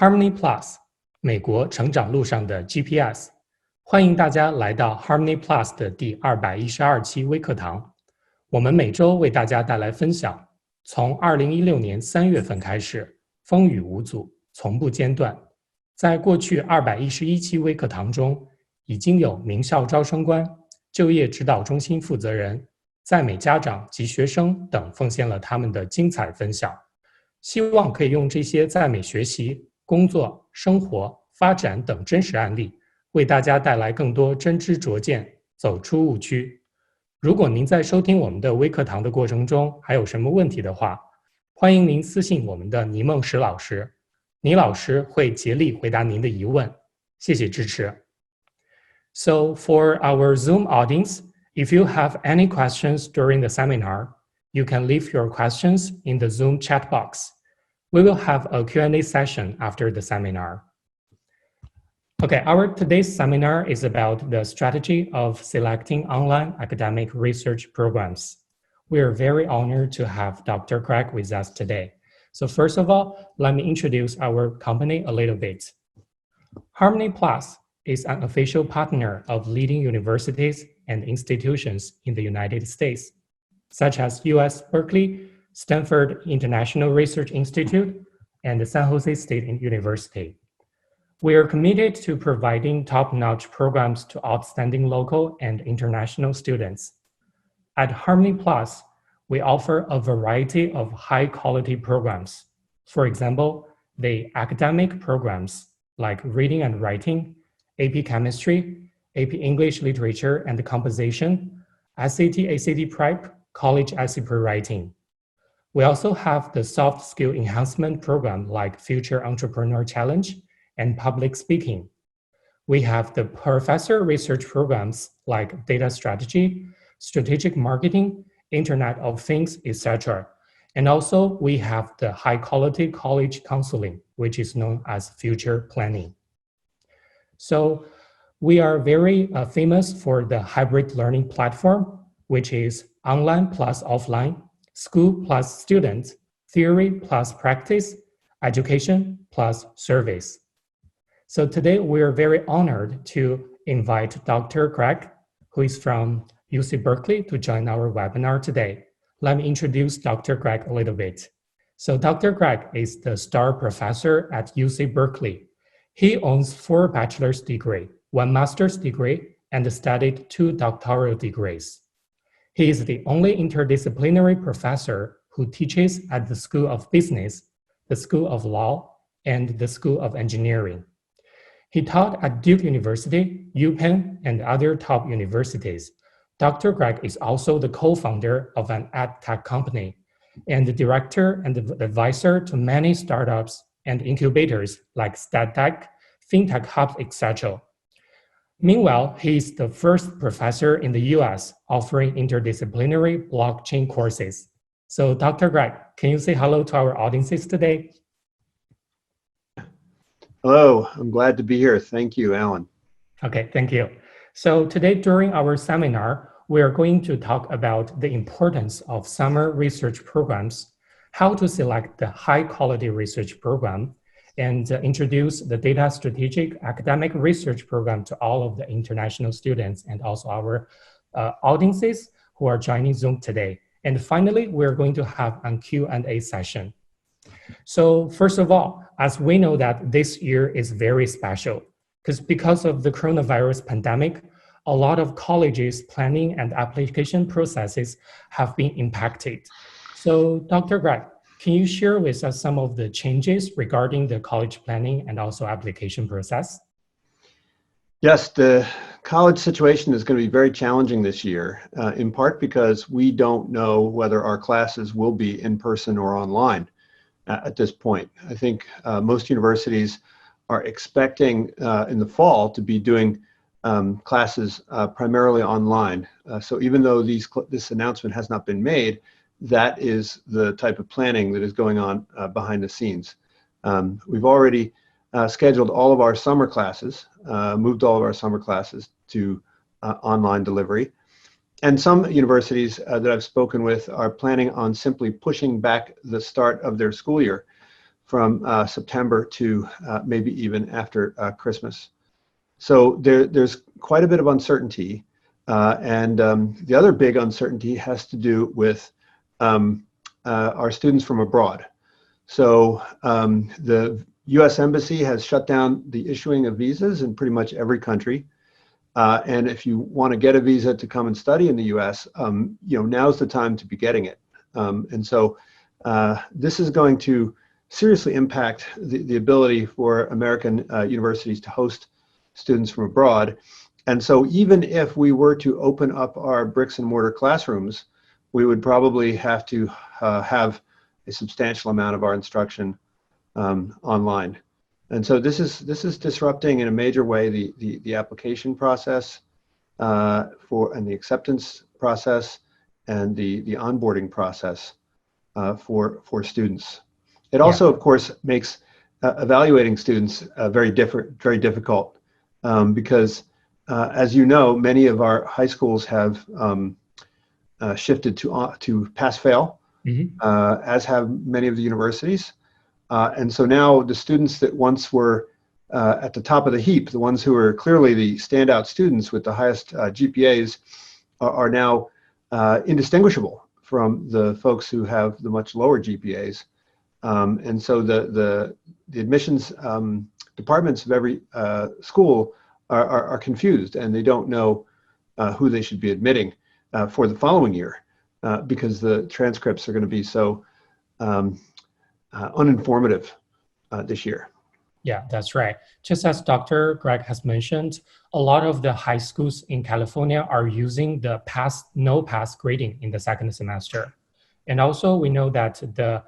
Harmony Plus， 美国成长路上的 GPS。欢迎大家来到 Harmony Plus 的第212期微课堂。我们每周为大家带来分享，从2016年3月份开始，风雨无阻，从不间断。在过去211期微课堂中，已经有名校招生官、就业指导中心负责人、在美家长及学生等奉献了他们的精彩分享。希望可以用这些在美学习、工作、生活、发展等真实案例，为大家带来更多真知灼见，走出误区。如果您在收听我们的微课堂的过程中还有什么问题的话，欢迎您私信我们的倪梦石老师，倪老师会竭力回答您的疑问。谢谢支持。So for our Zoom audience, if you have any questions during the seminar, you can leave your questions in the Zoom chat box. We will have a Q&A session after the seminar. Okay, our today's seminar is about the strategy of selecting online academic research programs. We are very honored to have Dr. Craig with us today. So first of all, let me introduce our company a little bit. Harmony Plus is an official partner of leading universities and institutions in the United States, such as US Berkeley, Stanford International Research Institute, and the San Jose State University. We are committed to providing top-notch programs to outstanding local and international students. At Harmony Plus, we offer a variety of high-quality programs. For example, the academic programs like reading and writing, AP Chemistry, AP English Literature and Composition, SAT, ACT Prep, College Essay Writing. We also have the soft skill enhancement program like Future Entrepreneur Challenge and public speaking. We have the professor research programs like data strategy, strategic marketing, Internet of Things, etc. And also we have the high quality college counseling, which is known as future planning. So we are very famous for the hybrid learning platform, which is online plus offline, school plus students, theory plus practice, education plus service. So today we are very honored to invite Dr. Craig, who is from UC Berkeley, to join our webinar today. Let me introduce Dr. Craig a little bit. So Dr. Craig is the star professor at UC Berkeley. He owns 4 bachelor's degrees, 1 master's degree, and studied 2 doctoral degrees. He is the only interdisciplinary professor who teaches at the School of Business, the School of Law, and the School of Engineering. He taught at Duke University, UPenn, and other top universities. Dr. Craig is also the co-founder of an ad tech company and the director and the advisor to many startups and incubators like StatTech, FinTech Hubs, etc. Meanwhile, he is the first professor in the US offering interdisciplinary blockchain courses. So Dr. Craig, can you say hello to our audiences today? Hello, I'm glad to be here. Thank you, Alan. Okay, thank you. So today during our seminar, we are going to talk about the importance of summer research programs, how to select the high quality research program, and introduce the data strategic academic research program to all of the international students and also our audiences who are joining Zoom today. And finally, we're going to have a Q&A session. So first of all, as we know that this year is very special, because of the coronavirus pandemic, a lot of colleges' planning and application processes have been impacted. So Dr. Craig, can you share with us some of the changes regarding the college planning and also application process? Yes, the college situation is going to be very challenging this year, in part because we don't know whether our classes will be in person or online at this point. I think most universities are expecting in the fall to be doing classes primarily online. So even though this announcement has not been made, that is the type of planning that is going on behind the scenes. We've already scheduled all of our summer classes, moved all of our summer classes to online delivery. And some universities that I've spoken with are planning on simply pushing back the start of their school year from September to maybe even after Christmas. So there's quite a bit of uncertainty. And the other big uncertainty has to do with our students from abroad. So the US Embassy has shut down the issuing of visas in pretty much every country. And if you want to get a visa to come and study in the US, now's the time to be getting it. And so this is going to seriously impact the ability for American universities to host students from abroad. And so even if we were to open up our bricks and mortar classrooms, we would probably have to have a substantial amount of our instruction online. And so this is disrupting in a major way the application process and the acceptance process and the onboarding process for students. It also, of course, makes evaluating students very difficult because, as you know, many of our high schools have shifted to pass-fail, as have many of the universities. And so now the students that once were at the top of the heap, the ones who are clearly the standout students with the highest GPAs, are now indistinguishable from the folks who have the much lower GPAs. And so the admissions departments of every school are confused, and they don't know who they should be admitting for the following year because the transcripts are going to be so uninformative this year. Yeah, that's right. Just as Dr. Greg has mentioned, a lot of the high schools in California are using the no pass grading in the second semester. And also we know that the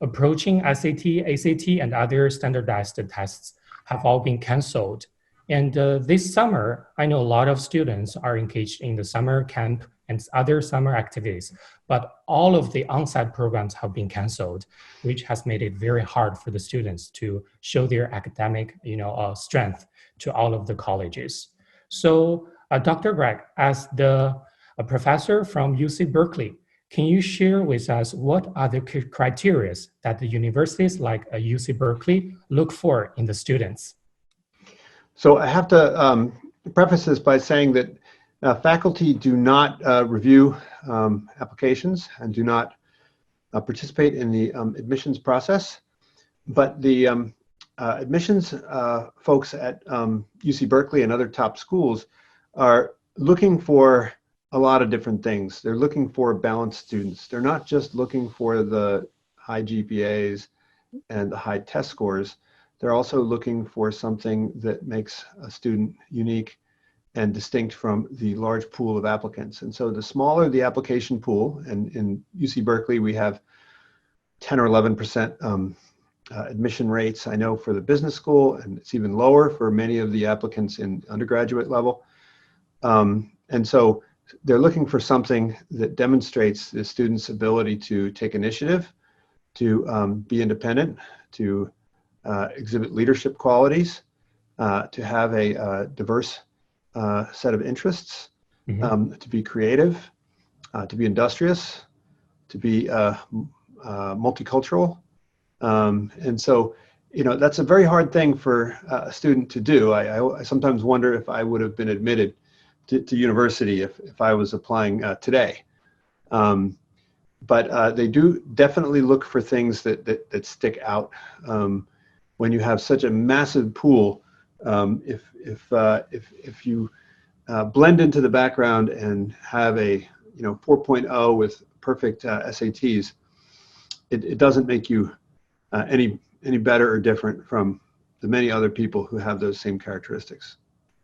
approaching SAT, ACT, and other standardized tests have all been canceled. And this summer, I know a lot of students are engaged in the summer camp and other summer activities, but all of the on-site programs have been canceled, which has made it very hard for the students to show their academic, strength to all of the colleges. So, Dr. Greg, as a professor from UC Berkeley, can you share with us what are the criteria that the universities like UC Berkeley look for in the students? So I have to preface this by saying that faculty do not review applications and do not participate in the admissions process, but the admissions folks at UC Berkeley and other top schools are looking for a lot of different things. They're looking for balanced students. They're not just looking for the high GPAs and the high test scores. They're also looking for something that makes a student unique and distinct from the large pool of applicants. And so the smaller the application pool, and in UC Berkeley, we have 10 or 11% admission rates, I know, for the business school, and it's even lower for many of the applicants in undergraduate level. And so they're looking for something that demonstrates the student's ability to take initiative, to be independent, to exhibit leadership qualities, to have a diverse set of interests, to be creative, to be industrious, to be multicultural. And so, that's a very hard thing for a student to do. I sometimes wonder if I would have been admitted to university if I was applying today. But they do definitely look for things that stick out. When you have such a massive pool, if you blend into the background and have a 4.0 with perfect SATs, it doesn't make you any better or different from the many other people who have those same characteristics.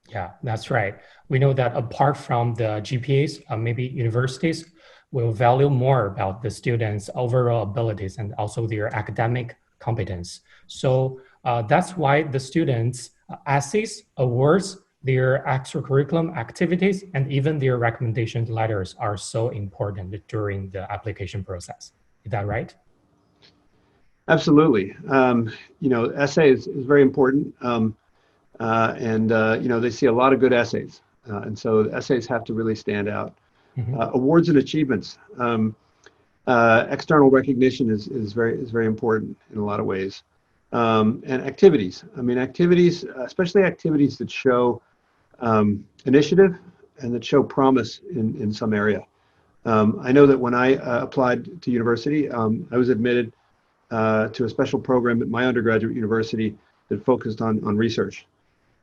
Yeah, that's right. We know that apart from the GPAs, maybe universities will value more about the students' overall abilities and also their academic competence. So that's why the students' essays, awards, their extracurriculum activities, and even their recommendation letters are so important during the application process. Is that right? Absolutely. Essay is very important. They see a lot of good essays. And so the essays have to really stand out. Awards and achievements. External recognition is very important in a lot of ways. And activities. I mean, activities, especially activities that show initiative and that show promise in some area. I know that when I applied to university, I was admitted to a special program at my undergraduate university that focused on research.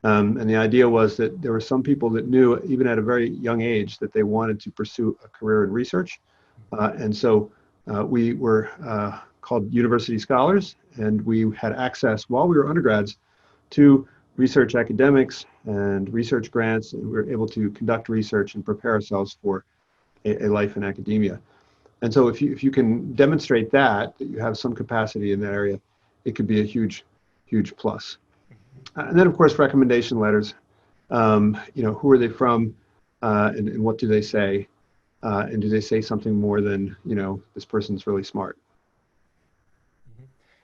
And the idea was that there were some people that knew, even at a very young age, that they wanted to pursue a career in research. And so we were called university scholars, and we had access while we were undergrads to research academics and research grants, and we were able to conduct research and prepare ourselves for a life in academia. And so if you can demonstrate that you have some capacity in that area, it could be a huge plus. And then of course recommendation letters. Who are they from, and what do they say, and do they say something more than this person's really smart.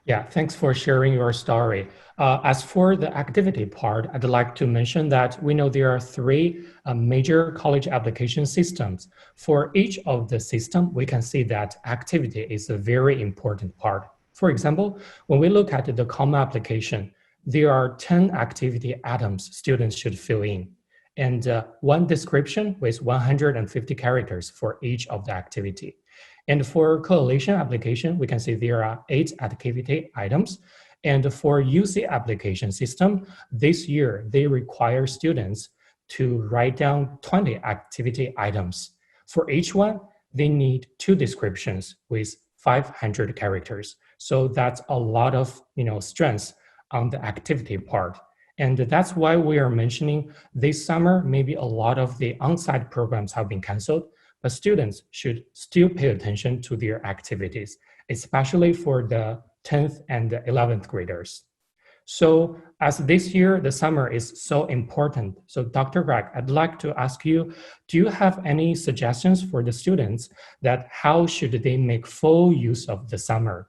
Yeah, thanks for sharing your story. As for the activity part, I'd like to mention that we know there are three major college application systems. For each of the system, we can see that activity is a very important part. For example, when we look at the common application, there are 10 activity items students should fill in, and one description with 150 characters for each of the activity. And for coalition application, we can see there are 8 activity items. And for UC application system, this year, they require students to write down 20 activity items. For each one, they need 2 descriptions with 500 characters. So that's a lot of strengths on the activity part. And that's why we are mentioning this summer, maybe a lot of the on-site programs have been canceled, but students should still pay attention to their activities, especially for the 10th and the 11th graders. So as this year, the summer is so important. So Dr. Greg, I'd like to ask you, do you have any suggestions for the students that how should they make full use of the summer?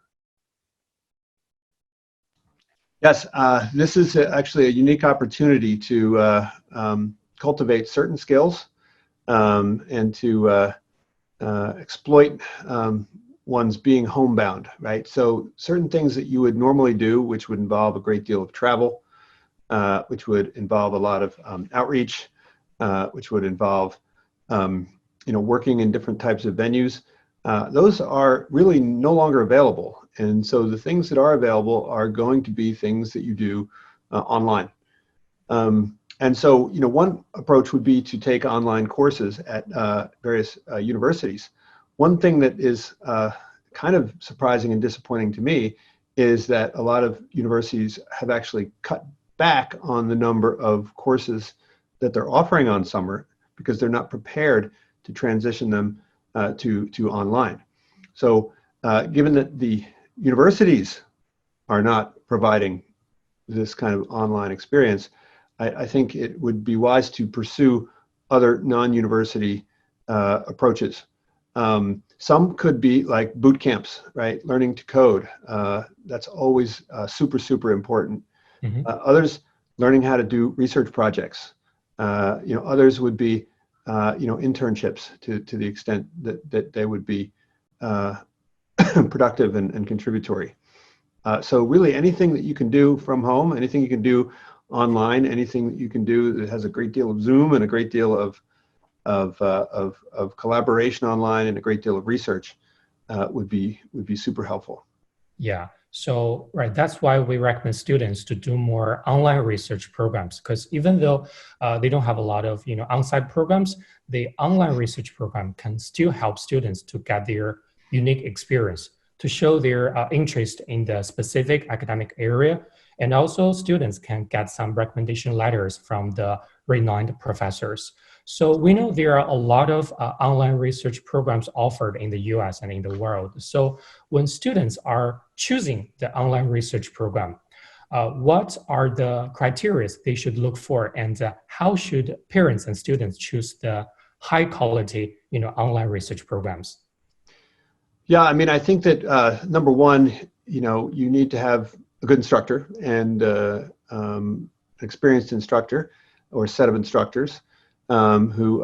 Yes, this is actually a unique opportunity to cultivate certain skills and to exploit one's being homebound, right? So certain things that you would normally do, which would involve a great deal of travel, which would involve a lot of outreach, which would involve working in different types of venues, those are really no longer available. And so the things that are available are going to be things that you do online. And so, one approach would be to take online courses at various universities. One thing that is kind of surprising and disappointing to me is that a lot of universities have actually cut back on the number of courses that they're offering on summer because they're not prepared to transition them to online. So given that the universities are not providing this kind of online experience, I think it would be wise to pursue other non-university approaches. Some could be like boot camps, right? Learning to code. That's always super important. Mm-hmm. Others, learning how to do research projects. Others would be, internships to the extent that they would be productive and contributory. So really anything that you can do from home, anything you can do online, anything that you can do that has a great deal of Zoom and a great deal of collaboration online and a great deal of research would be super helpful. Yeah. So, right, that's why we recommend students to do more online research programs, because even though they don't have a lot of on-site programs, the online research program can still help students to get their unique experience, to show their interest in the specific academic area. And also students can get some recommendation letters from the renowned professors. So we know there are a lot of online research programs offered in the US and in the world. So when students are choosing the online research program, what are the criteria they should look for, and how should parents and students choose the high quality online research programs? Yeah, I mean, I think that number one, you need to have a good instructor and an experienced instructor or a set of instructors who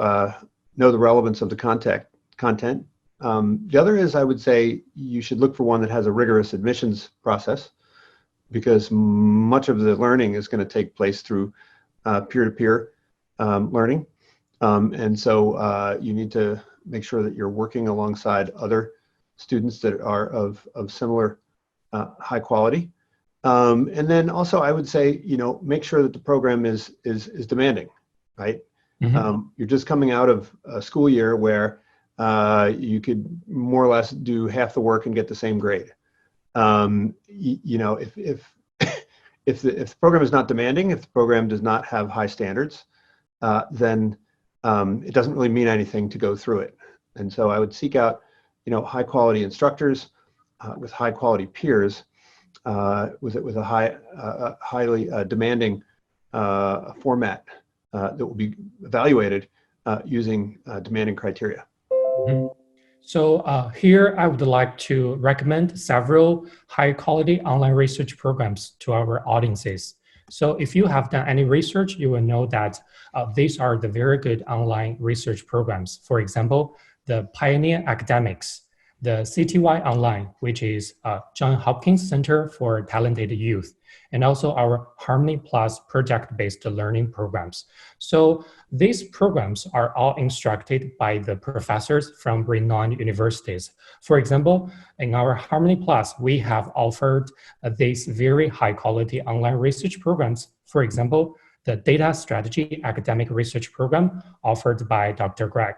know the relevance of the content. The other is, I would say, you should look for one that has a rigorous admissions process, because much of the learning is going to take place through peer-to-peer learning. And so you need to make sure that you're working alongside other students that are of similar high quality. And then also, I would say, make sure that the program is demanding, right? Mm-hmm. You're just coming out of a school year where you could more or less do half the work and get the same grade. If the program is not demanding, if the program does not have high standards, then it doesn't really mean anything to go through it. And so I would seek out, high quality instructors with high quality peers, with a highly demanding format that will be evaluated using demanding criteria. Mm-hmm. So here I would like to recommend several high quality online research programs to our audiences. So if you have done any research, you will know that these are the very good online research programs. For example, the Pioneer Academics, the CTY Online, which is Johns Hopkins Center for Talented Youth, and also our Harmony Plus project-based learning programs. So these programs are all instructed by the professors from renowned universities. For example, in our Harmony Plus, we have offered these very high-quality online research programs. For example, the Data Strategy Academic Research Program offered by Dr. Greg,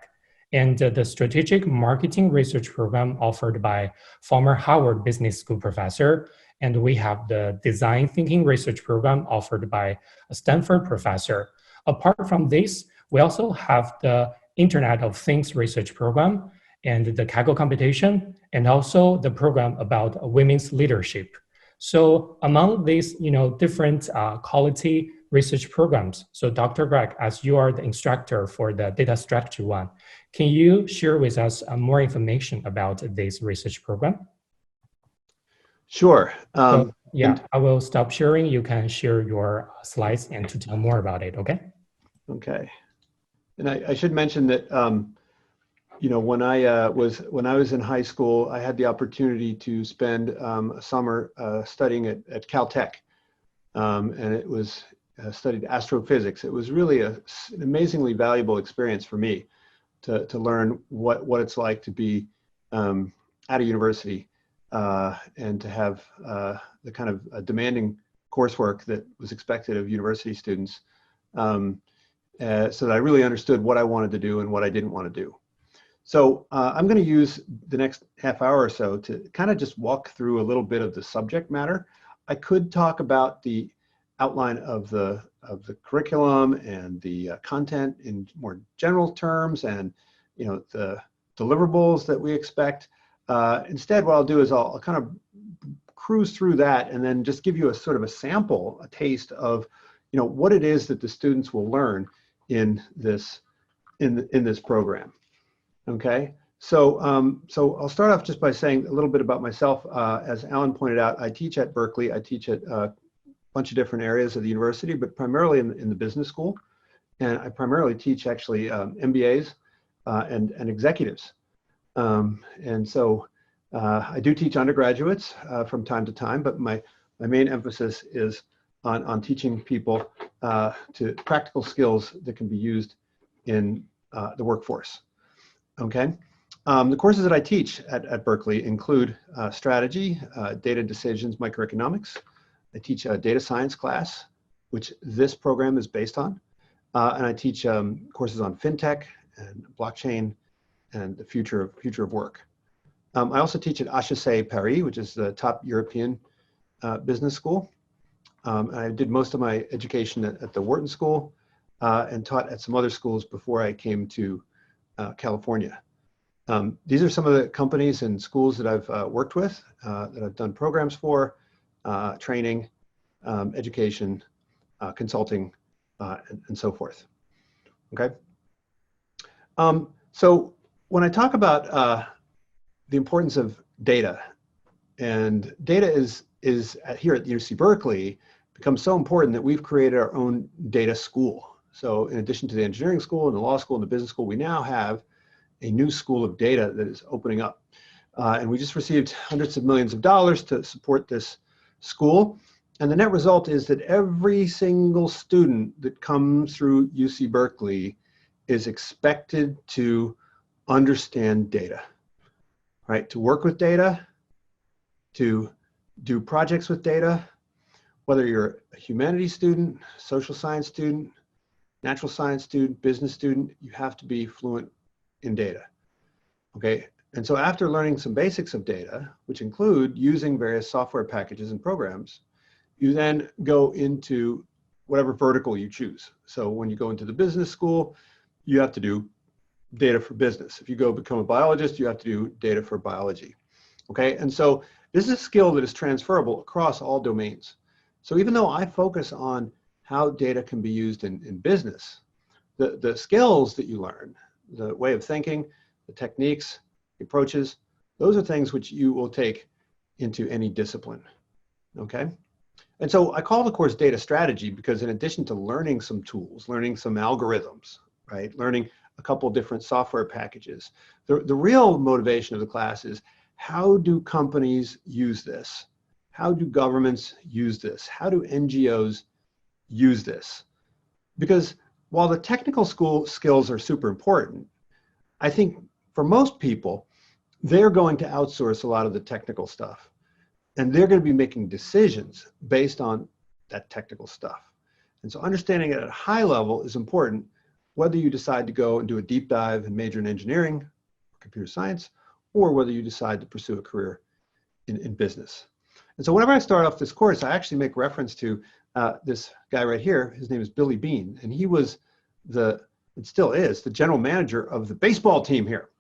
and the Strategic Marketing Research Program offered by former Harvard Business School professor. And we have the Design Thinking Research Program offered by a Stanford professor. Apart from this, we also have the Internet of Things Research Program and the Kaggle competition, and also the program about women's leadership. So among these, different quality research programs, so Dr. Greg, as you are the instructor for the data strategy one, can you share with us more information about this research program? Sure. I will stop sharing. You can share your slides and to tell more about it, okay? Okay. And I should mention that, when I was in high school, I had the opportunity to spend a summer studying at Caltech, and it was studied astrophysics. It was really an amazingly valuable experience for me to learn what it's like to be at a university and to have the kind of demanding coursework that was expected of university students, so that I really understood what I wanted to do and what I didn't want to do. So I'm going to use the next half hour or so to kind of just walk through a little bit of the subject matter. I could talk about the outline of the curriculum and the content in more general terms, and the deliverables that we expect. Instead, what I'll do is I'll kind of cruise through that and then just give you a sort of a sample, a taste of what it is that the students will learn in this program. Okay, so I'll start off just by saying a little bit about myself. As Alan pointed out, I teach at Berkeley. I teach at a bunch of different areas of the university, but primarily in the business school. And I primarily teach actually MBAs and executives. And so I do teach undergraduates from time to time, but my main emphasis is on teaching people to practical skills that can be used in the workforce. Okay. The courses that I teach at Berkeley include strategy, data decisions, microeconomics. I teach a data science class, which this program is based on. And I teach courses on fintech and blockchain and the future of work. I also teach at HEC Paris, which is the top European business school. I did most of my education at the Wharton School and taught at some other schools before I came to California. These are some of the companies and schools that I've worked with, that I've done programs for, training, education, consulting, and so forth. Okay. So when I talk about the importance of data, and data is here at UC Berkeley becomes so important that we've created our own data school. So in addition to the engineering school and the law school and the business school, we now have a new school of data that is opening up. And we just received hundreds of millions of dollars to support this school. And the net result is that every single student that comes through UC Berkeley is expected to understand data, right? To work with data, to do projects with data, whether you're a humanities student, social science student, natural science student, business student, you have to be fluent in data, okay? And so after learning some basics of data, which include using various software packages and programs, you then go into whatever vertical you choose. So when you go into the business school, you have to do data for business. If you go become a biologist, you have to do data for biology, okay? And so this is a skill that is transferable across all domains. So even though I focus on how data can be used in business, the skills that you learn, the way of thinking, the techniques, the approaches, those are things which you will take into any discipline, okay? And so I call the course data strategy because in addition to learning some tools, learning some algorithms, right, learning a couple different software packages, the real motivation of the class is how do companies use this? How do governments use this? How do NGOs use this? Because while the technical school skills are super important, I think for most people, they're going to outsource a lot of the technical stuff. And they're going to be making decisions based on that technical stuff. And so understanding it at a high level is important, whether you decide to go and do a deep dive and major in engineering, or computer science, or whether you decide to pursue a career in business. And so whenever I start off this course, I actually make reference to this guy right here. His name is Billy Bean, and he was it still is, the general manager of the baseball team here.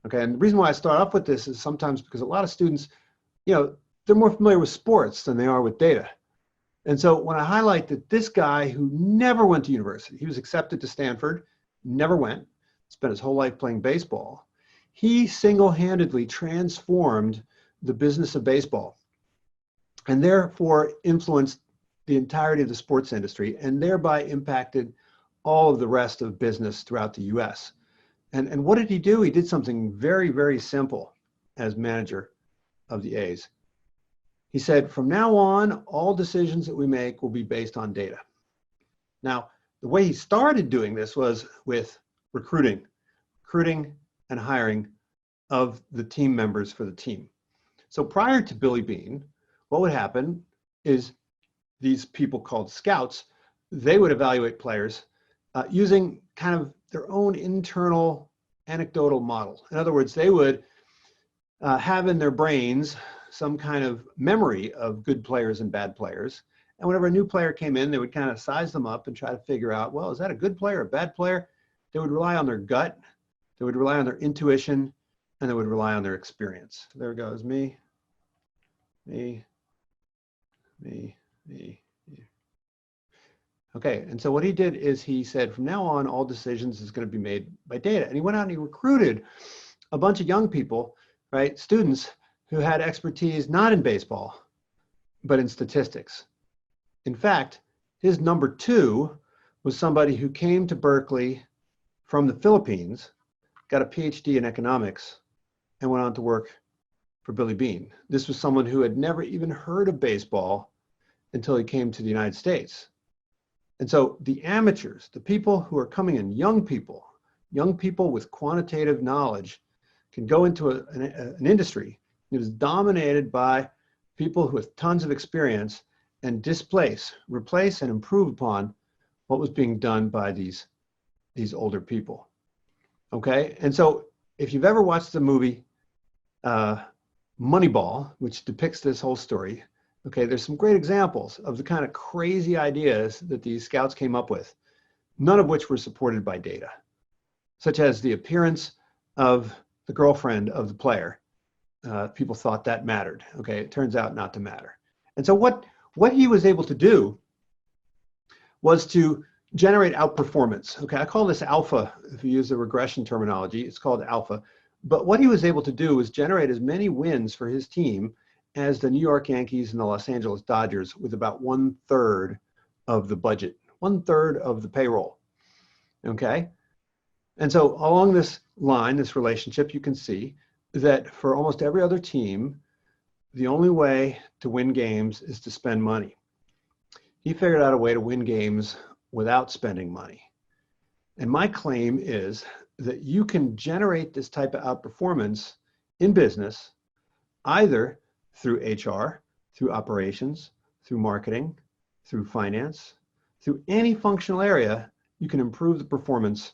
Okay, and the reason why I start off with this is sometimes because a lot of students, you know, they're more familiar with sports than they are with data. And so when I highlight that this guy who never went to university, he was accepted to Stanford, never went, spent his whole life playing baseball, he single-handedly transformed the business of baseball and therefore influenced the entirety of the sports industry and thereby impacted all of the rest of business throughout the US. And what did he do? He did something very, very simple as manager of the A's. He said, from now on, all decisions that we make will be based on data. Now, the way he started doing this was with recruiting and hiring of the team members for the team. So prior to Billy Bean, what would happen is these people called scouts, they would evaluate players using kind of their own internal anecdotal model. In other words, they would have in their brains some kind of memory of good players and bad players. And whenever a new player came in, they would kind of size them up and try to figure out, well, is that a good player, a bad player? They would rely on their gut, they would rely on their intuition, and they would rely on their experience. There goes me. Okay, and so what he did is he said, from now on, all decisions is going to be made by data. And he went out and he recruited a bunch of young people, right, students who had expertise not in baseball, but in statistics. In fact, his number two was somebody who came to Berkeley from the Philippines, got a PhD in economics, and went on to work for Billy Bean. This was someone who had never even heard of baseball until he came to the United States. And so the amateurs, the people who are coming in, young people with quantitative knowledge can go into an industry that is dominated by people who have tons of experience and replace and improve upon what was being done by these older people. Okay, and so if you've ever watched the movie Moneyball, which depicts this whole story, okay, there's some great examples of the kind of crazy ideas that these scouts came up with, none of which were supported by data, such as the appearance of the girlfriend of the player. People thought that mattered. Okay, it turns out not to matter. And so what he was able to do was to generate outperformance. Okay, I call this alpha. If you use the regression terminology, it's called alpha. But what he was able to do was generate as many wins for his team as the New York Yankees and the Los Angeles Dodgers with about 1/3 of the budget, 1/3 of the payroll. Okay, And so along this line, this relationship, you can see that for almost every other team, the only way to win games is to spend money. He figured out a way to win games without spending money. And my claim is that you can generate this type of outperformance in business either through HR, through operations, through marketing, through finance, through any functional area. You can improve the performance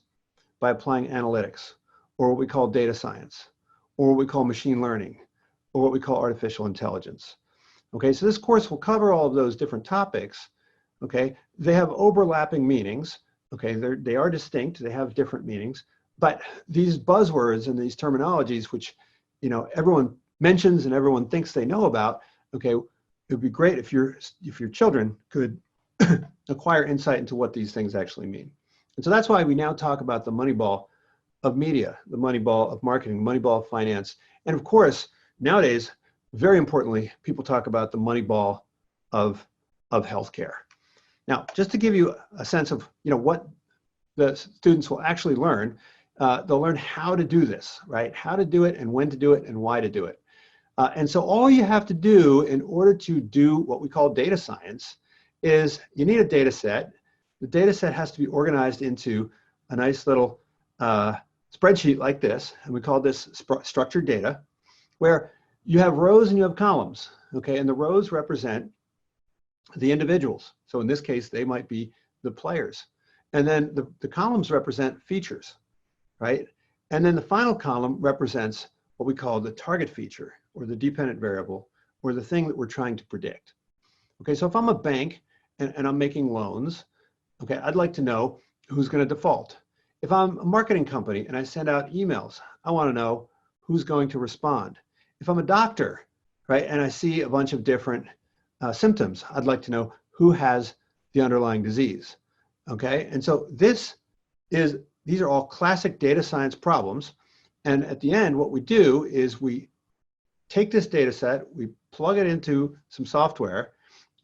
by applying analytics, or what we call data science, or what we call machine learning, or what we call artificial intelligence. Okay, so this course will cover all of those different topics. Okay, they have overlapping meanings. Okay, they are distinct, they have different meanings, but these buzzwords and these terminologies, which everyone mentions and everyone thinks they know about, okay, it would be great if your children could acquire insight into what these things actually mean. And so that's why we now talk about the Moneyball of media, the Moneyball of marketing, Moneyball of finance, and of course, nowadays, very importantly, people talk about the Moneyball of healthcare. Now, just to give you a sense of what the students will actually learn, they'll learn how to do this, right? How to do it and when to do it and why to do it. And so all you have to do in order to do what we call data science is you need a data set. The data set has to be organized into a nice little spreadsheet like this, and we call this structured data, where you have rows and you have columns, okay? And the rows represent the individuals. So in this case, they might be the players. And then the columns represent features, right? And then the final column represents what we call the target feature or the dependent variable or the thing that we're trying to predict. Okay, so if I'm a bank and I'm making loans, okay, I'd like to know who's going to default. If I'm a marketing company and I send out emails, I want to know who's going to respond. If I'm a doctor, right, and I see a bunch of different symptoms, I'd like to know who has the underlying disease. Okay, and so these are all classic data science problems. And at the end, what we do is we take this data set, we plug it into some software,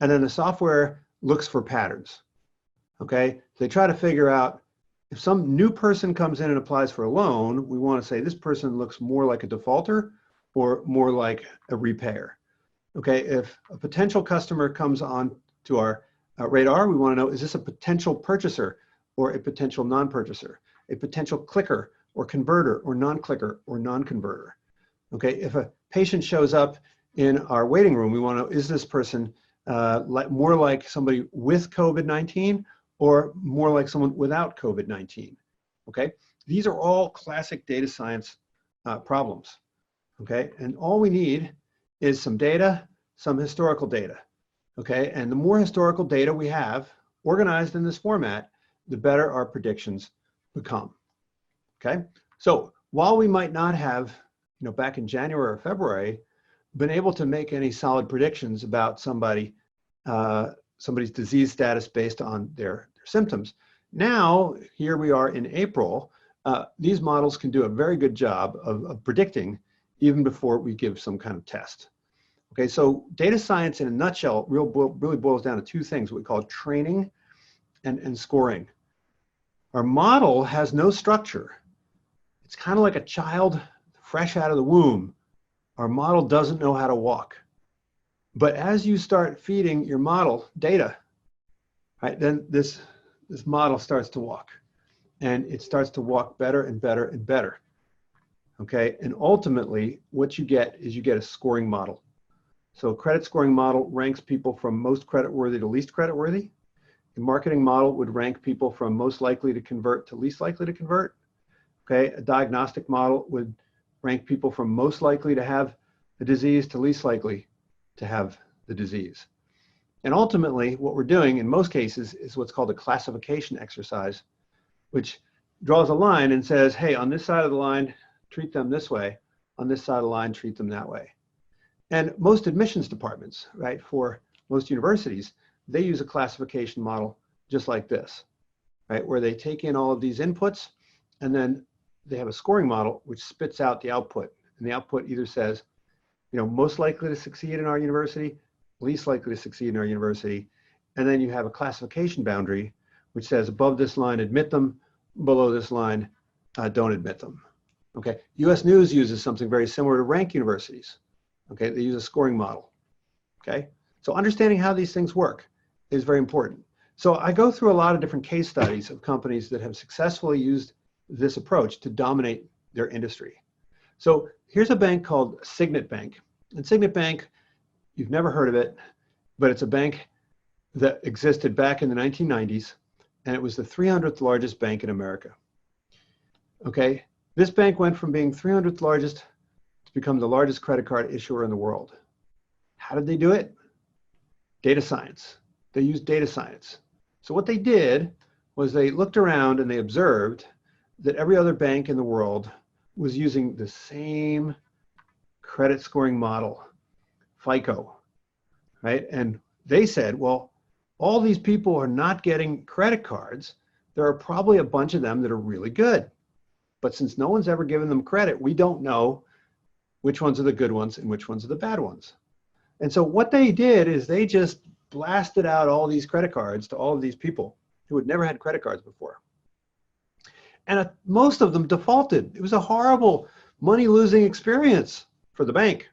and then the software looks for patterns. Okay, so they try to figure out if some new person comes in and applies for a loan, we want to say this person looks more like a defaulter or more like a repayer. Okay, if a potential customer comes on to our radar, we want to know, is this a potential purchaser or a potential non-purchaser, a potential clicker or converter or non-clicker or non-converter? Okay, if a patient shows up in our waiting room, we want to know, is this person more like somebody with COVID-19 or more like someone without COVID-19? Okay, these are all classic data science problems. Okay, and all we need is some data, some historical data. Okay, and the more historical data we have organized in this format, the better our predictions become. Okay, so while we might not have, back in January or February, been able to make any solid predictions about somebody's disease status based on their symptoms, now here we are in April, these models can do a very good job of predicting even before we give some kind of test. Okay, so data science in a nutshell really boils down to two things, what we call training and scoring. Our model has no structure. It's kind of like a child fresh out of the womb. Our model doesn't know how to walk. But as you start feeding your model data, right, then this model starts to walk. And it starts to walk better and better and better. Okay, and ultimately what you get is you get a scoring model. So a credit scoring model ranks people from most creditworthy to least creditworthy. A marketing model would rank people from most likely to convert to least likely to convert. Okay, a diagnostic model would rank people from most likely to have the disease to least likely to have the disease. And ultimately, what we're doing in most cases is what's called a classification exercise, which draws a line and says, hey, on this side of the line, treat them this way. On this side of the line, treat them that way. And most admissions departments, right, for most universities, they use a classification model just like this, right, where they take in all of these inputs and then they have a scoring model which spits out the output. And the output either says, most likely to succeed in our university, least likely to succeed in our university. And then you have a classification boundary which says above this line, admit them, below this line, don't admit them. Okay, US News uses something very similar to rank universities. Okay, they use a scoring model. Okay, so understanding how these things work is very important. So I go through a lot of different case studies of companies that have successfully used this approach to dominate their industry. So here's a bank called Signet Bank. And Signet Bank, you've never heard of it, but it's a bank that existed back in the 1990s, and it was the 300th largest bank in America. Okay, this bank went from being 300th largest to become the largest credit card issuer in the world. How did they do it? Data science. They used data science. So what they did was they looked around and they observed that every other bank in the world was using the same credit scoring model, FICO, right? And they said, well, all these people are not getting credit cards. There are probably a bunch of them that are really good. But since no one's ever given them credit, we don't know which ones are the good ones and which ones are the bad ones. And so what they did is they just blasted out all these credit cards to all of these people who had never had credit cards before. And most of them defaulted. It was a horrible money-losing experience for the bank.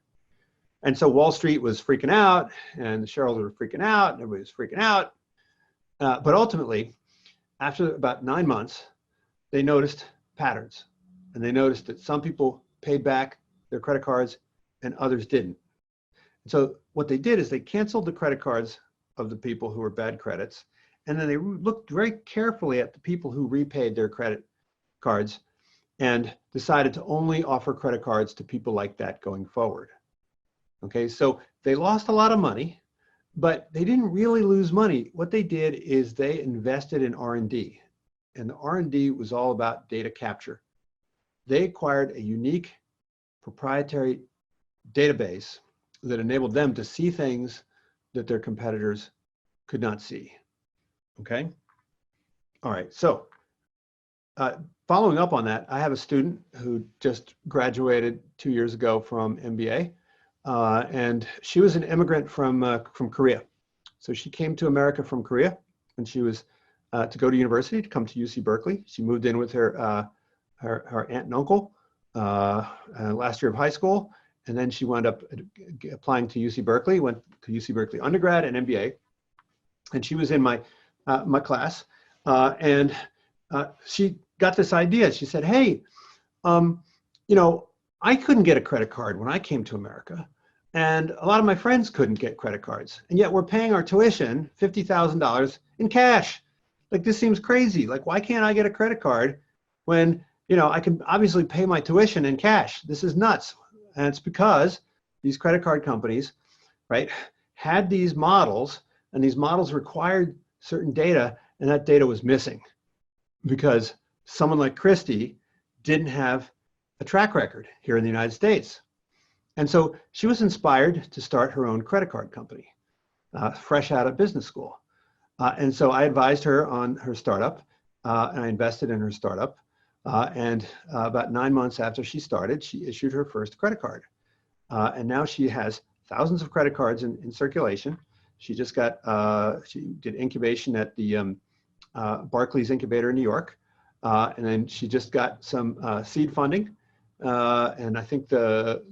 And so Wall Street was freaking out, and the shareholders were freaking out, and everybody was freaking out. But ultimately, after about 9 months, they noticed patterns. And they noticed that some people paid back their credit cards and others didn't. So what they did is they canceled the credit cards of the people who were bad credits, and then they looked very carefully at the people who repaid their credit cards and decided to only offer credit cards to people like that going forward. Okay, so they lost a lot of money, but they didn't really lose money. What they did is they invested in R&D, and the R&D was all about data capture. They acquired a unique proprietary database that enabled them to see things that their competitors could not see. Okay? All right, so following up on that, I have a student who just graduated 2 years ago from MBA, and she was an immigrant from Korea. So she came to America from Korea, and she was to go to university, to come to UC Berkeley. She moved in with her aunt and uncle last year of high school, and then she wound up applying to UC Berkeley, went to UC Berkeley undergrad and MBA, and she was in my class, and she got this idea. She said, hey, you know, I couldn't get a credit card when I came to America, and a lot of my friends couldn't get credit cards, and yet we're paying our tuition $50,000 in cash. Like, this seems crazy. Like, why can't I get a credit card when, you know, I can obviously pay my tuition in cash? This is nuts. And it's because these credit card companies, right, had these models, and these models required certain data, and that data was missing because someone like Christie didn't have a track record here in the United States. And so she was inspired to start her own credit card company, fresh out of business school. And so I advised her on her startup, and I invested in her startup. And about 9 months after she started, she issued her first credit card. And now she has thousands of credit cards in circulation. She just got, she did incubation at the Barclays incubator in New York. And then she just got some seed funding. And I think the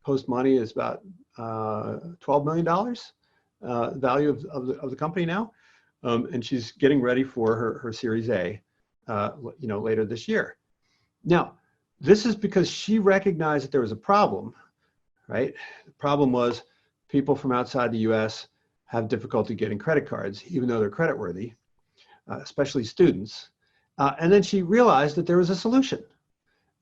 post money is about $12 million value of the company now. And she's getting ready for her Series A, you know, later this year. Now, this is because she recognized that there was a problem, right? The problem was people from outside the US have difficulty getting credit cards, even though they're creditworthy, especially students. And then she realized that there was a solution.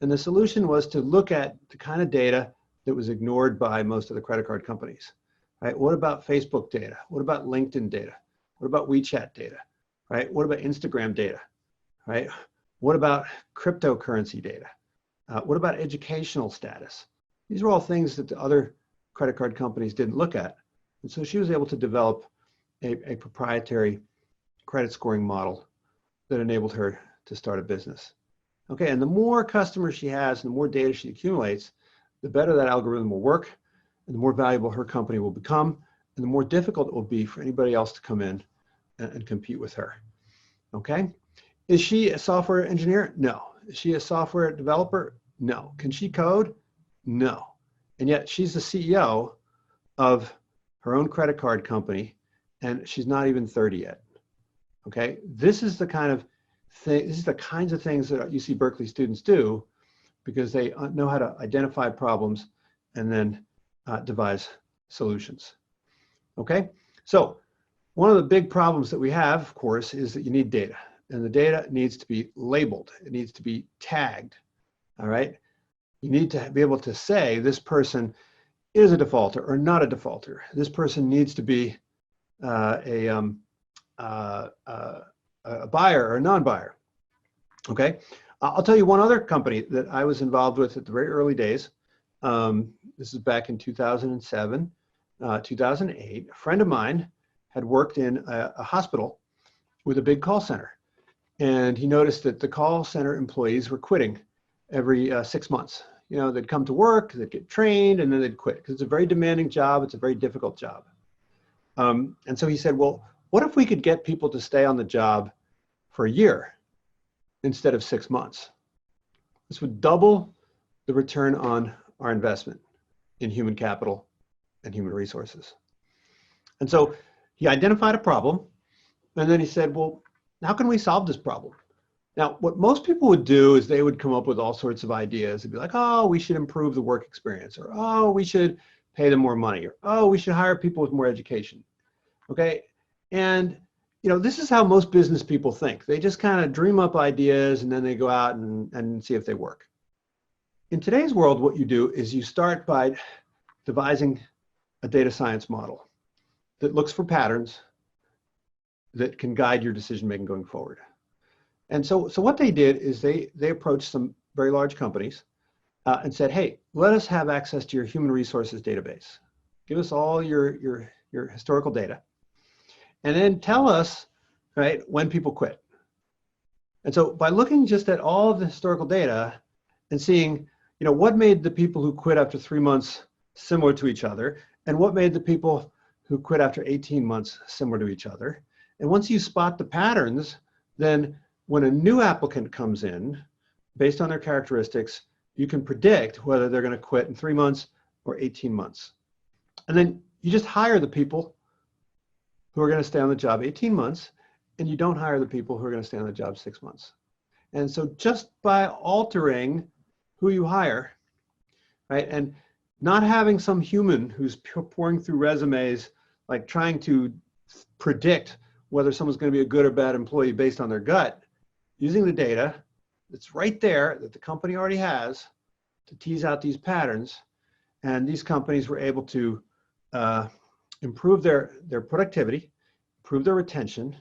And the solution was to look at the kind of data that was ignored by most of the credit card companies, right? What about Facebook data? What about LinkedIn data? What about WeChat data, right? What about Instagram data, right? What about cryptocurrency data? What about educational status? These are all things that the other credit card companies didn't look at. And so she was able to develop a proprietary credit scoring model that enabled her to start a business. Okay, and the more customers she has and the more data she accumulates, the better that algorithm will work, and the more valuable her company will become, and the more difficult it will be for anybody else to come in and compete with her. Okay? Is she a software engineer? No. Is she a software developer? No. Can she code? No. And yet she's the CEO of her own credit card company, and she's not even 30 yet. Okay, this is the kind of thing, this is the kinds of things that UC Berkeley students do because they know how to identify problems and then devise solutions. Okay, so one of the big problems that we have, of course, is that you need data, and the data needs to be labeled. It needs to be tagged. All right, you need to be able to say this person is a defaulter or not a defaulter. This person needs to be a buyer or a non-buyer. Okay, I'll tell you one other company that I was involved with at the very early days. This is back in 2007, 2008. A friend of mine had worked in a hospital with a big call center, and he noticed that the call center employees were quitting every 6 months. You know, they'd come to work, they'd get trained, and then they'd quit because it's a very demanding job. It's a very difficult job. And so he said, well, what if we could get people to stay on the job for a year instead of 6 months? This would double the return on our investment in human capital and human resources. And so he identified a problem, and then he said, well, how can we solve this problem? Now, what most people would do is they would come up with all sorts of ideas. They'd be like, oh, we should improve the work experience, or oh, we should pay them more money, or oh, we should hire people with more education. Okay, and you know, this is how most business people think. They just kind of dream up ideas and then they go out and see if they work. In today's world, what you do is you start by devising a data science model that looks for patterns that can guide your decision-making going forward. And so what they did is they approached some very large companies and said, hey, let us have access to your human resources database. Give us all your historical data. And then tell us, right, when people quit. And so by looking just at all of the historical data and seeing, you know, what made the people who quit after 3 months similar to each other, and what made the people who quit after 18 months similar to each other. And once you spot the patterns, then when a new applicant comes in, based on their characteristics, you can predict whether they're going to quit in 3 months or 18 months. And then you just hire the people who are going to stay on the job 18 months, and you don't hire the people who are going to stay on the job 6 months. And so just by altering who you hire, right, and not having some human who's pouring through resumes, like trying to predict whether someone's going to be a good or bad employee based on their gut, using the data that's right there that the company already has to tease out these patterns. And these companies were able to improve their productivity, improve their retention,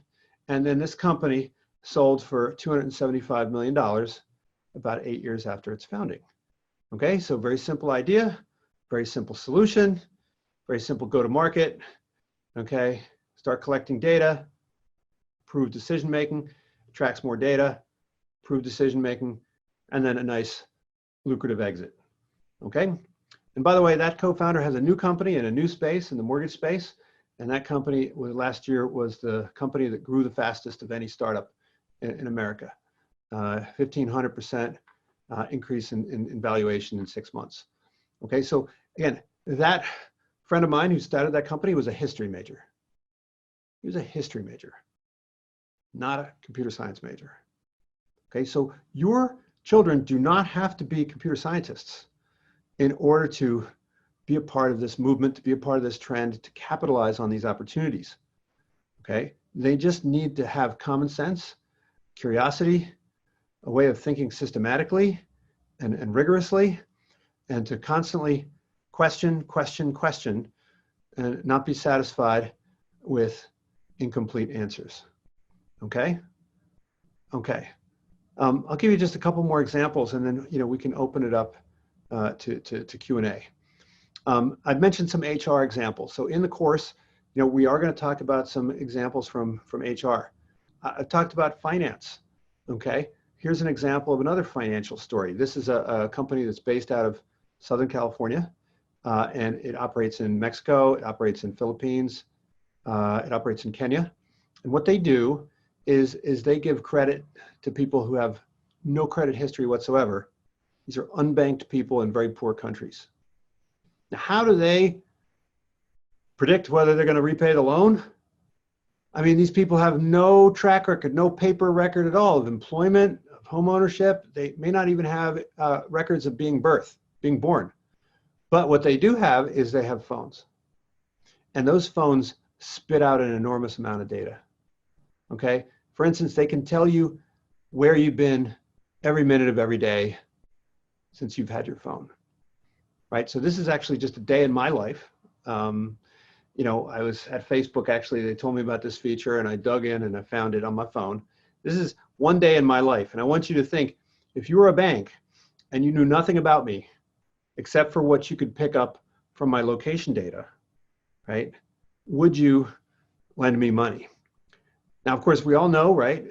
and then this company sold for $275 million about 8 years after its founding. Okay, so very simple idea, very simple solution, very simple go-to-market. Okay, start collecting data, improve decision-making, attracts more data, improve decision-making, and then a nice lucrative exit. Okay, and by the way, that co-founder has a new company in a new space, in the mortgage space, and that company last year was the company that grew the fastest of any startup in America. 1,500% increase in valuation in 6 months. Okay, so again, that friend of mine who started that company was a history major. He was a history major, not a computer science major. Okay, so your children do not have to be computer scientists in order to be a part of this movement, to be a part of this trend, to capitalize on these opportunities. Okay, they just need to have common sense, curiosity, a way of thinking systematically and rigorously, and to constantly question, and not be satisfied with incomplete answers. Okay? Okay. I'll give you just a couple more examples, and then we can open it up to Q&A. I've mentioned some HR examples. So in the course, we are going to talk about some examples from HR. I've talked about finance. Okay, here's an example of another financial story. This is a company that's based out of Southern California, and it operates in Mexico, it operates in Philippines, it operates in Kenya. And what they do is they give credit to people who have no credit history whatsoever. These are unbanked people in very poor countries. Now, how do they predict whether they're going to repay the loan? I mean, these people have no track record, no paper record at all of employment, of home ownership. They may not even have records of being born. But what they do have is they have phones. And those phones spit out an enormous amount of data. Okay? For instance, they can tell you where you've been every minute of every day since you've had your phone. Right? So this is actually just a day in my life. You know, I was at Facebook, actually, they told me about this feature and I dug in and I found it on my phone. This is one day in my life. And I want you to think, if you were a bank and you knew nothing about me, except for what you could pick up from my location data, right? Would you lend me money? Now, of course, we all know, right?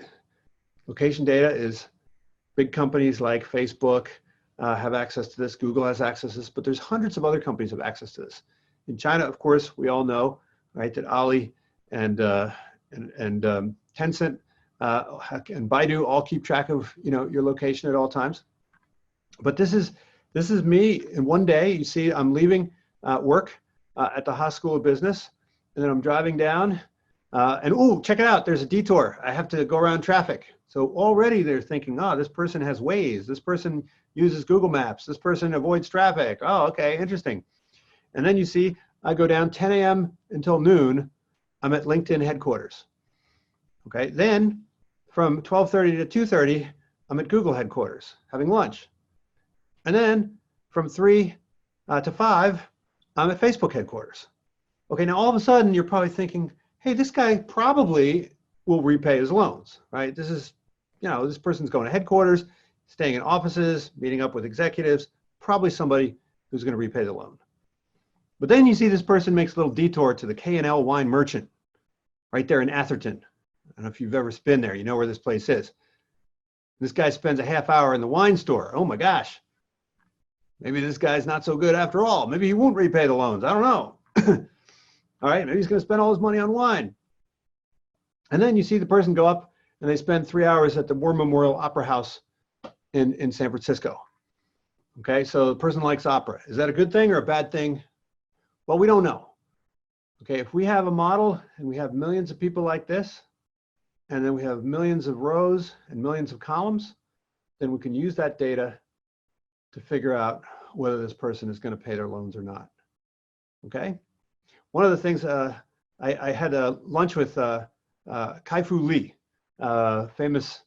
Location data is big companies like Facebook have access to this, Google has access to this, but there's hundreds of other companies have access to this. In China, of course, we all know, right, that Ali and Handson and Baidu all keep track of, you know, your location at all times. But this is me in one day. You see, I'm leaving work at the Haas School of Business, and then I'm driving down, and oh, check it out, there's a detour. I have to go around traffic. So already they're thinking, oh, this person has Waze, this person uses Google Maps, this person avoids traffic. Oh, okay, interesting. And then you see, I go down 10 a.m. until noon, I'm at LinkedIn headquarters. Okay, then from 12:30 to 2:30, I'm at Google headquarters having lunch. And then from 3 to 5, I'm at Facebook headquarters. Okay, now all of a sudden you're probably thinking, hey, this guy probably will repay his loans, right? This is, you know, this person's going to headquarters, staying in offices, meeting up with executives, probably somebody who's going to repay the loan. But then you see this person makes a little detour to the K&L Wine Merchant right there in Atherton. I don't know if you've ever been there, you know where this place is. This guy spends a half hour in the wine store. Oh my gosh. Maybe this guy's not so good after all. Maybe he won't repay the loans. I don't know. All right, maybe he's going to spend all his money on wine. And then you see the person go up and they spend 3 hours at the War Memorial Opera House in San Francisco. Okay, so the person likes opera. Is that a good thing or a bad thing? Well, we don't know. Okay, if we have a model and we have millions of people like this, and then we have millions of rows and millions of columns, then we can use that data to figure out whether this person is going to pay their loans or not. Okay? One of the things, I had a lunch with Kai-Fu Lee, famous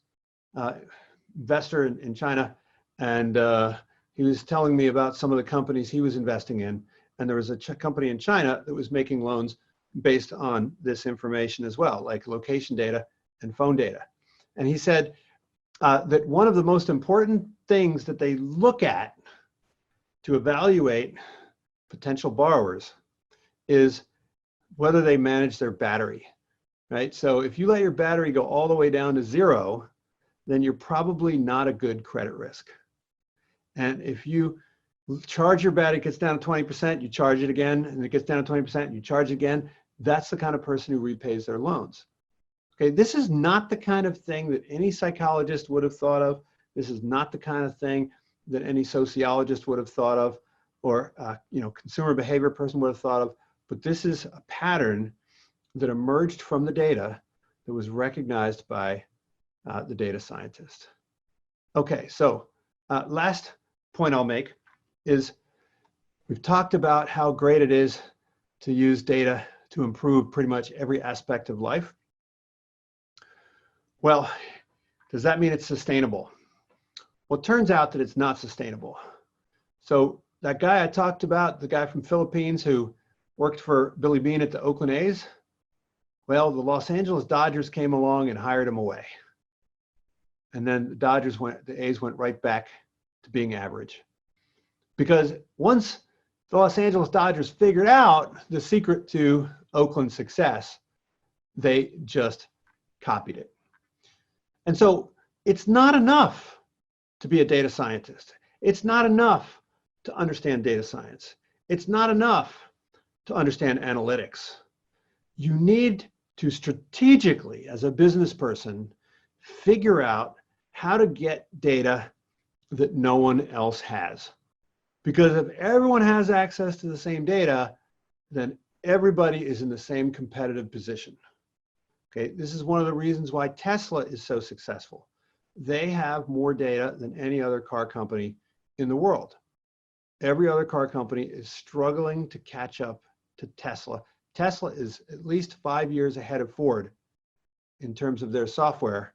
investor in China, and he was telling me about some of the companies he was investing in. And there was a company in China that was making loans based on this information as well, like location data and phone data. And he said that one of the most important things that they look at to evaluate potential borrowers is whether they manage their battery, right? So if you let your battery go all the way down to 0, then you're probably not a good credit risk. And if you charge your battery, it gets down to 20%, you charge it again, and it gets down to 20%, you charge it again, that's the kind of person who repays their loans. Okay, this is not the kind of thing that any psychologist would have thought of. This is not the kind of thing that any sociologist would have thought of, or you know, consumer behavior person would have thought of. But this is a pattern that emerged from the data that was recognized by the data scientist. Okay, so last point I'll make is we've talked about how great it is to use data to improve pretty much every aspect of life. Well, does that mean it's sustainable? Well, it turns out that it's not sustainable. So that guy I talked about, the guy from Philippines who worked for Billy Beane at the Oakland A's, well, the Los Angeles Dodgers came along and hired him away. And then the A's went right back to being average. Because once the Los Angeles Dodgers figured out the secret to Oakland's success, they just copied it. And so it's not enough to be a data scientist. It's not enough to understand data science. It's not enough to understand analytics. You need to strategically, as a business person, figure out how to get data that no one else has. Because if everyone has access to the same data, then everybody is in the same competitive position. Okay, this is one of the reasons why Tesla is so successful. They have more data than any other car company in the world. Every other car company is struggling to catch up to Tesla. Tesla is at least 5 years ahead of Ford in terms of their software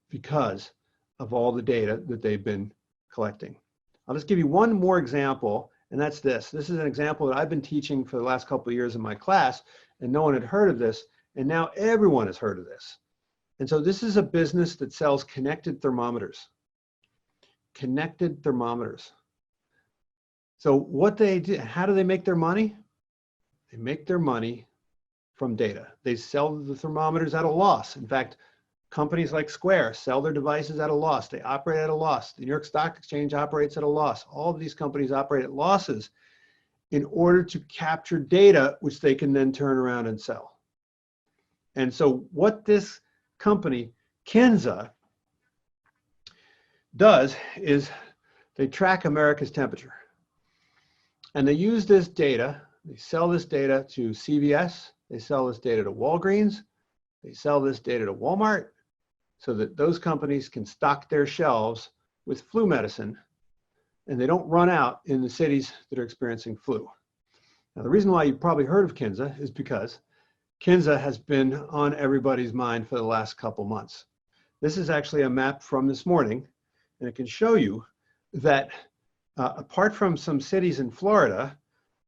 because of all the data that they've been collecting. I'll just give you one more example, and that's this. This is an example that I've been teaching for the last couple of years in my class, and no one had heard of this, and now everyone has heard of this. And so this is a business that sells connected thermometers. Connected thermometers. So what they do, how do they make their money? They make their money from data. They sell the thermometers at a loss. In fact, companies like Square sell their devices at a loss. They operate at a loss. The New York Stock Exchange operates at a loss. All of these companies operate at losses in order to capture data, which they can then turn around and sell. And so what this company, Kansa, does is they track America's temperature. And they use this data, they sell this data to CVS, they sell this data to Walgreens, they sell this data to Walmart, so that those companies can stock their shelves with flu medicine, and they don't run out in the cities that are experiencing flu. Now, the reason why you've probably heard of Kansa is because Kansa has been on everybody's mind for the last couple months. This is actually a map from this morning, and it can show you that apart from some cities in Florida,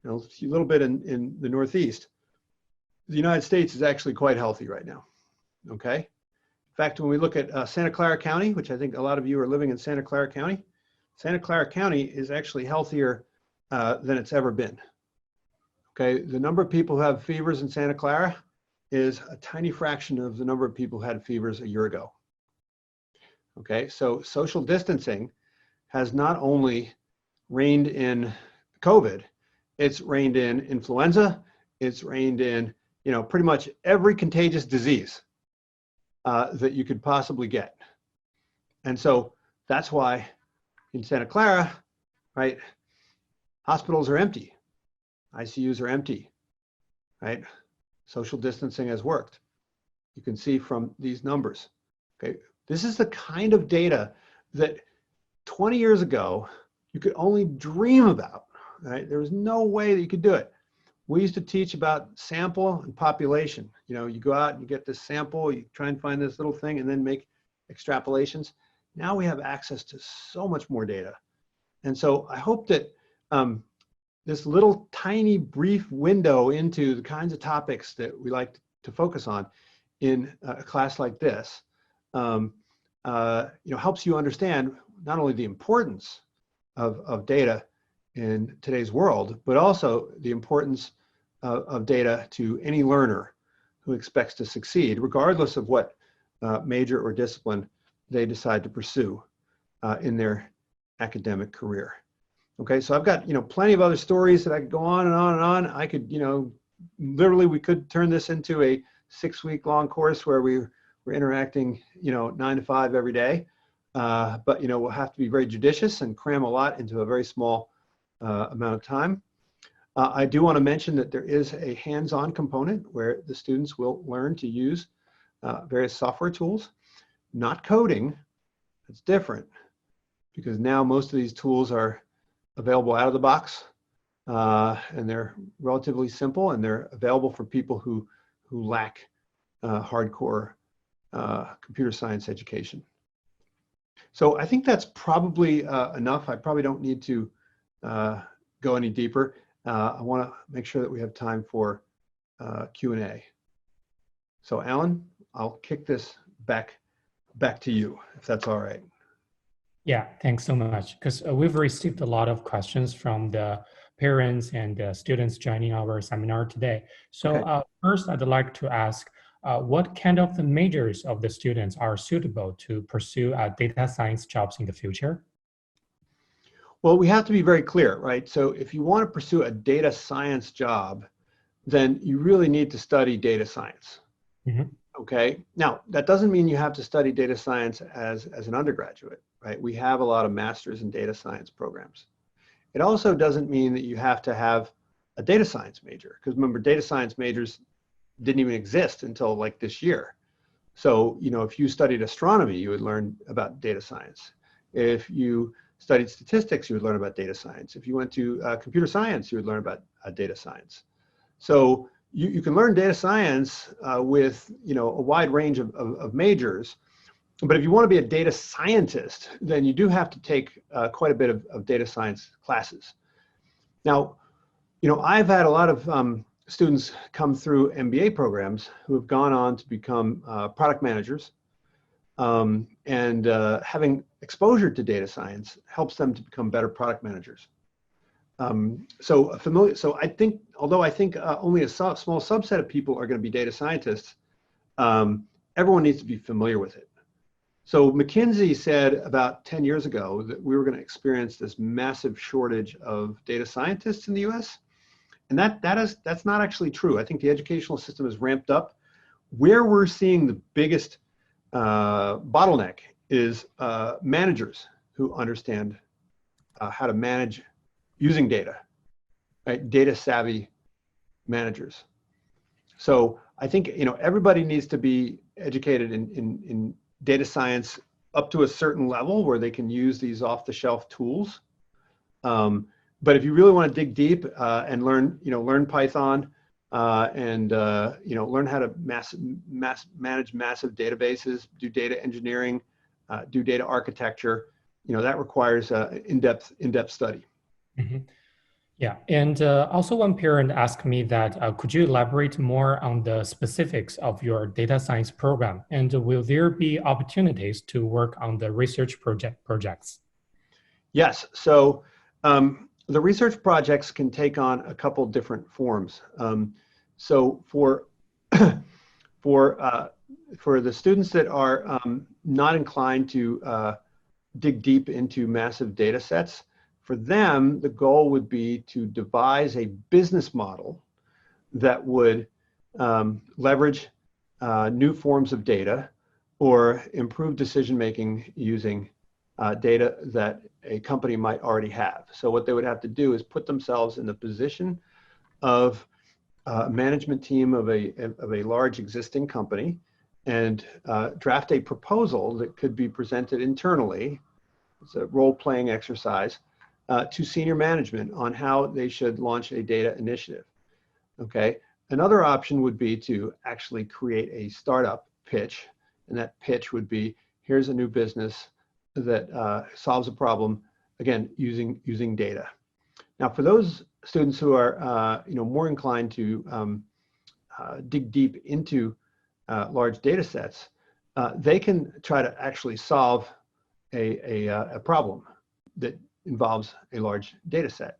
a little bit in the Northeast, the United States is actually quite healthy right now, okay? In fact, when we look at Santa Clara County, which I think a lot of you are living in Santa Clara County is actually healthier than it's ever been. Okay, the number of people who have fevers in Santa Clara is a tiny fraction of the number of people who had fevers a year ago. Okay, so social distancing has not only reigned in COVID, it's reigned in influenza, it's reigned in, pretty much every contagious disease that you could possibly get. And so that's why in Santa Clara, right, hospitals are empty, ICUs are empty, right? Social distancing has worked. You can see from these numbers, okay? This is the kind of data that 20 years ago, you could only dream about, right? There was no way that you could do it. We used to teach about sample and population. You go out and you get this sample, you try and find this little thing and then make extrapolations. Now we have access to so much more data. And so I hope that this little tiny brief window into the kinds of topics that we like to focus on in a class like this, helps you understand not only the importance of data in today's world, but also the importance of data to any learner who expects to succeed, regardless of what major or discipline they decide to pursue in their academic career. Okay, so I've got plenty of other stories that I could go on and on and on. I could literally we could turn this into a 6-week-long course where we're interacting 9 to 5 every day, but we'll have to be very judicious and cram a lot into a very small amount of time. I do want to mention that there is a hands-on component where the students will learn to use various software tools, not coding. It's different because now most of these tools are available out of the box and they're relatively simple and they're available for people who lack hardcore computer science education. So I think that's probably enough. I probably don't need to go any deeper. I want to make sure that we have time for Q&A. So Alan, I'll kick this back to you, if that's all right. Yeah, thanks so much. Because we've received a lot of questions from the parents and the students joining our seminar today. So okay. First, I'd like to ask, what kind of the majors of the students are suitable to pursue data science jobs in the future? Well, we have to be very clear, right? So if you want to pursue a data science job, then you really need to study data science. Mm-hmm. Okay. Now, that doesn't mean you have to study data science as an undergraduate, right? We have a lot of masters in data science programs. It also doesn't mean that you have to have a data science major, because remember, data science majors didn't even exist until like this year. So, if you studied astronomy, you would learn about data science. If you studied statistics, you would learn about data science. If you went to computer science, you would learn about data science. So you can learn data science with a wide range of majors. But if you want to be a data scientist, then you do have to take quite a bit of data science classes. Now, I've had a lot of students come through MBA programs who have gone on to become product managers. And having exposure to data science helps them to become better product managers. So I think, although I think only a small subset of people are going to be data scientists, everyone needs to be familiar with it. So McKinsey said about 10 years ago that we were going to experience this massive shortage of data scientists in the US. And that's not actually true. I think the educational system has ramped up. Where we're seeing the biggest bottleneck is managers who understand how to manage using data, right? Data savvy managers. So I think everybody needs to be educated in data science up to a certain level where they can use these off-the-shelf tools. But if you really want to dig deep and learn Python and learn how to manage massive databases, do data engineering, do data architecture, that requires in-depth study. Mm-hmm. Yeah, and also one parent asked me that could you elaborate more on the specifics of your data science program, and will there be opportunities to work on the research projects? Yes, so the research projects can take on a couple different forms. So for the students that are not inclined to dig deep into massive data sets, for them, the goal would be to devise a business model that would leverage new forms of data or improve decision-making using data that a company might already have. So what they would have to do is put themselves in the position of a management team of a large existing company and draft a proposal that could be presented internally. It's a role-playing exercise to senior management on how they should launch a data initiative. Okay. Another option would be to actually create a startup pitch, and that pitch would be, here's a new business that solves a problem, again, using data. Now, for those students who are more inclined to dig deep into large data sets, they can try to actually solve a problem that involves a large data set.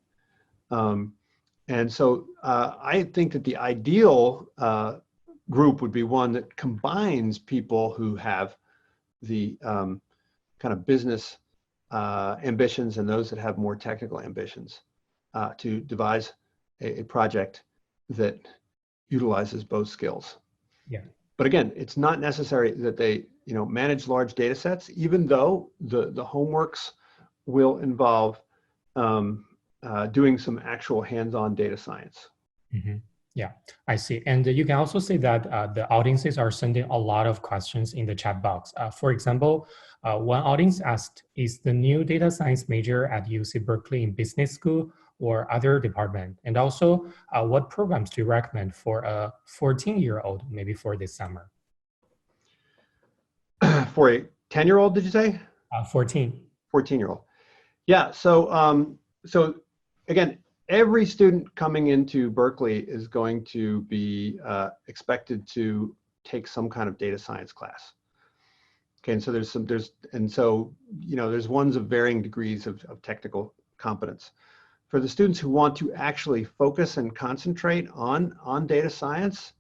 And so I think that the ideal group would be one that combines people who have the kind of business ambitions and those that have more technical ambitions to devise a project that utilizes both skills. Yeah. But again, it's not necessary that they manage large data sets, even though the homeworks will involve doing some actual hands-on data science. Mm-hmm. Yeah, I see. And you can also see that the audiences are sending a lot of questions in the chat box. For example, one audience asked, is the new data science major at UC Berkeley in business school or other department? And also, what programs do you recommend for a 14-year-old, maybe for this summer? For a 10-year-old, did you say? 14. 14-year-old. Yeah, so again, every student coming into Berkeley is going to be expected to take some kind of data science class. Okay, and so there's ones of varying degrees of technical competence. For the students who want to actually focus and concentrate on data science,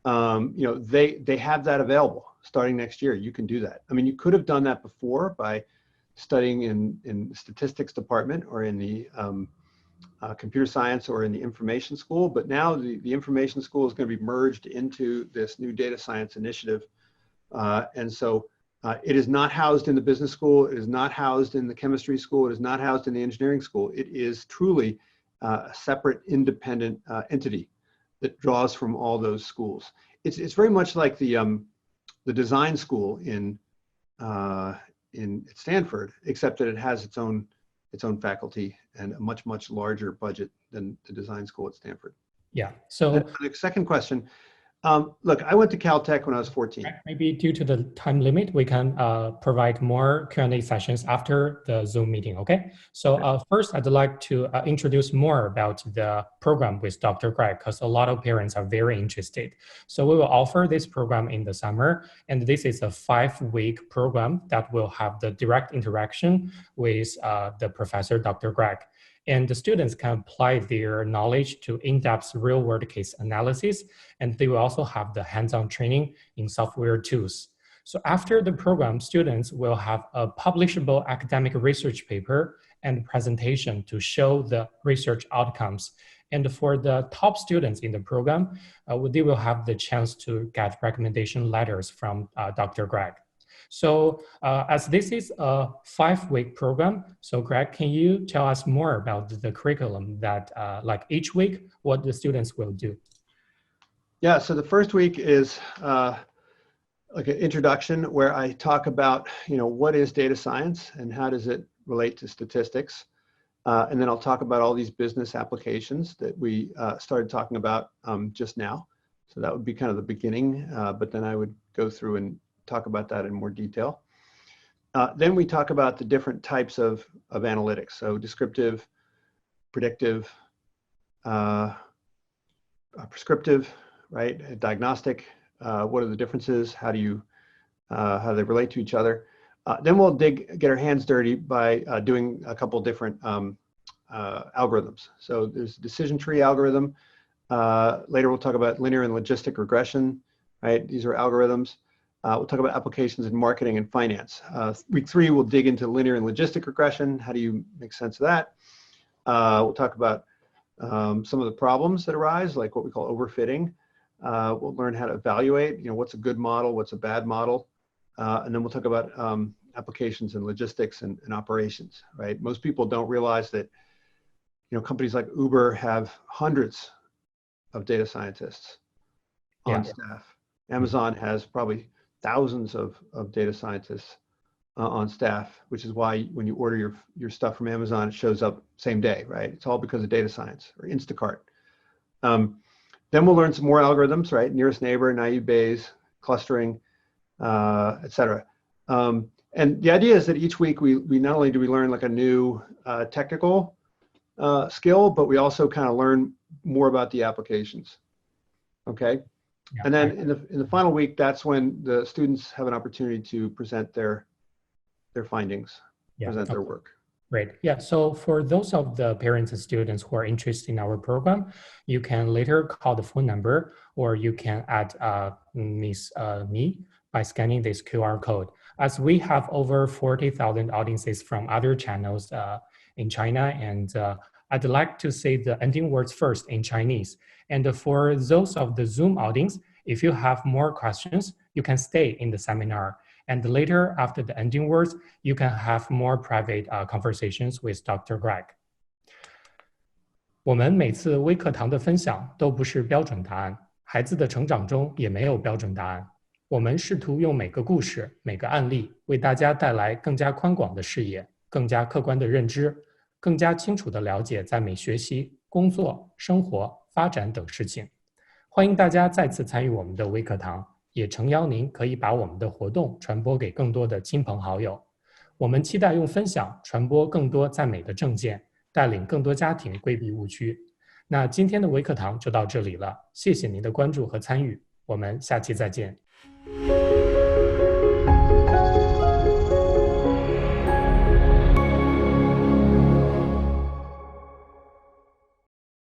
they have that available starting next year. You can do that. I mean, you could have done that before by studying in the statistics department or in the computer science or in the information school, but now the information school is going to be merged into this new data science initiative. And so it is not housed in the business school, it is not housed in the chemistry school, it is not housed in the engineering school. It is truly a separate independent entity that draws from all those schools. It's very much like the design school in Stanford, except that it has its own faculty and a much larger budget than the design school at Stanford. Yeah. So the second question, look, I went to Caltech when I was 14. Maybe due to the time limit, we can provide more Q&A sessions after the Zoom meeting, okay? So first, I'd like to introduce more about the program with Dr. Greg, because a lot of parents are very interested. So we will offer this program in the summer, and this is a 5-week program that will have the direct interaction with the professor, Dr. Greg. And the students can apply their knowledge to in-depth real-world case analysis, and they will also have the hands-on training in software tools. So after the program, students will have a publishable academic research paper and presentation to show the research outcomes. And for the top students in the program, they will have the chance to get recommendation letters from Dr. Greg. So as this is a 5-week program, so Greg, can you tell us more about the curriculum that like each week, what the students will do? Yeah, so the first week is like an introduction where I talk about, what is data science and how does it relate to statistics? And then I'll talk about all these business applications that we started talking about just now. So that would be kind of the beginning, but then I would go through and talk about that in more detail. Then we talk about the different types of analytics. So descriptive, predictive, prescriptive, right? Diagnostic, what are the differences? How do they relate to each other? Then we'll get our hands dirty by doing a couple different algorithms. So there's a decision tree algorithm. Later we'll talk about linear and logistic regression, right? These are algorithms. We'll talk about applications in marketing and finance. Week 3, we'll dig into linear and logistic regression. How do you make sense of that? We'll talk about some of the problems that arise, like what we call overfitting. We'll learn how to evaluate, what's a good model, what's a bad model. And then we'll talk about applications in logistics and operations, right? Most people don't realize that, companies like Uber have hundreds of data scientists on staff. Amazon has probably thousands of data scientists on staff, which is why when you order your stuff from Amazon, it shows up same day, right? It's all because of data science, or Instacart. Then we'll learn some more algorithms, right? Nearest neighbor, naive Bayes, clustering, et cetera. And the idea is that each week we not only do we learn like a new technical skill, but we also kind of learn more about the applications, okay? Yeah, and then in the final week, that's when the students have an opportunity to present their findings, present their work. Great. Yeah. So for those of the parents and students who are interested in our program, you can later call the phone number, or you can add Miss me by scanning this QR code. As we have over 40,000 audiences from other channels in China, and I'd like to say the ending words first in Chinese. And for those of the Zoom audience, if you have more questions, you can stay in the seminar. And later, after the ending words, you can have more private conversations with Dr. Greg. 我们每次微课堂的分享都不是标准答案，孩子的成长中也没有标准答案。我们试图用每个故事、每个案例，为大家带来更加宽广的视野、更加客观的认知、更加清楚的了解在美学习、工作、生活、发展等事情。欢迎大家再次参与我们的微课堂，也诚邀您可以把我们的活动传播给更多的亲朋好友。我们期待用分享传播更多赞美的正见，带领更多家庭规避误区。那今天的微课堂就到这里了，谢谢您的关注和参与，我们下期再见。